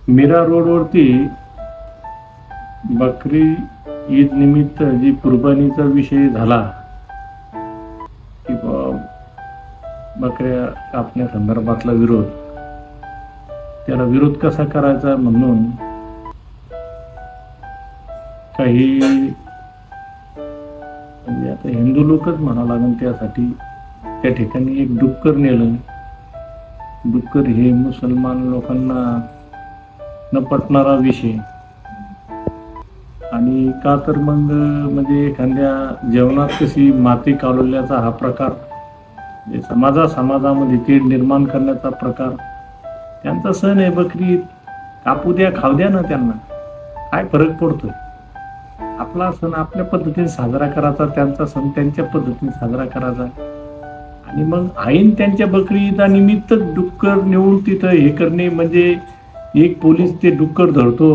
मीरा रोडवरती बकरी ईद निमित्त जी कुर्बानीचा विषय झाला की बकऱ्या कापण्यासंदर्भातला विरोध, त्याला विरोध कसा करायचा म्हणून काही म्हणजे आता हिंदू लोकच म्हणा लागेल त्यासाठी त्या ठिकाणी एक डुक्कर नेलं. डुक्कर हे मुसलमान लोकांना न पटणारा विषय, आणि का तर मग म्हणजे एखाद्या जेवणात कशी माती कालवल्याचा हा प्रकार, समाजामध्ये तेढ निर्माण करण्याचा प्रकार. त्यांचा सण आहे बकरी ईद, कापू द्या खाऊ द्या ना, त्यांना काय फरक पडतोय. आपला सण आपल्या पद्धतीने साजरा करायचा, त्यांचा सण त्यांच्या पद्धतीने साजरा करायचा. आणि मग आईन त्यांच्या बकरी ईदानिमित्त डुक्कर नेऊन तिथं हे करणे म्हणजे एक पोलीस ते डुक्कर धरतो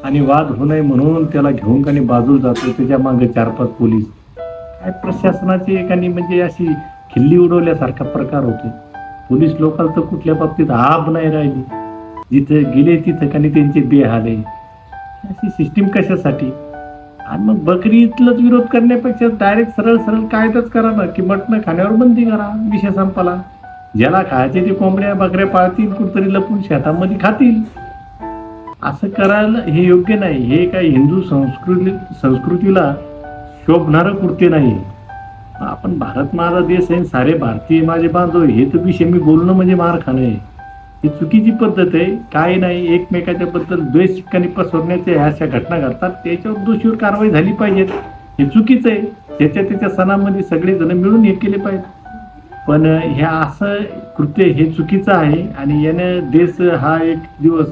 आणि वाद होऊ नये म्हणून त्याला घेऊन काही बाजूला जातो, त्याच्या मागे 4-5 पोलीस. काय प्रशासनाची एकाने म्हणजे अशी खिल्ली उडवल्यासारखा प्रकार होतो. पोलीस लोकांना तर कुठल्या बाबतीत आब नाही राहिली, जिथे गेले तिथं काही त्यांचे बेहाल आहे. अशी सिस्टीम कशासाठी? आणि मग बकरी ईदलाच विरोध करण्यापेक्षा डायरेक्ट सरळ कायदाच करा ना, की मटण खाण्यावर बंदी करा, विषय संपला. ज्याला खायचे ते कोंबड्या बकऱ्या पाळतील, कुठतरी लपून शेतामध्ये खातील. असं करायला हे योग्य नाही. हे काही हिंदू संस्कृतीला शोभणारं कृत्य नाही. आपण भारत माझा देश आहे, सारे भारतीय माझे बांधव, हे तर विषय मी बोलणं म्हणजे मार खाणं आहे. ही चुकीची पद्धत आहे. काय नाही, एकमेकाच्या बद्दल द्वेष ठिकाणी पसरण्याच्या अशा घटना घडतात, त्याच्यावर दोषीवर कारवाई झाली पाहिजे. हे चुकीचं आहे. त्याच्या सणामध्ये सगळेजण मिळून हे केले पाहिजे. पण ह्या असं कृत्य हे चुकीचं आहे आणि यानं देश हा एक दिवस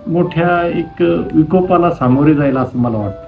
मोठ्या एक विकोपाला सामोरे जाईल असं मला वाटतं.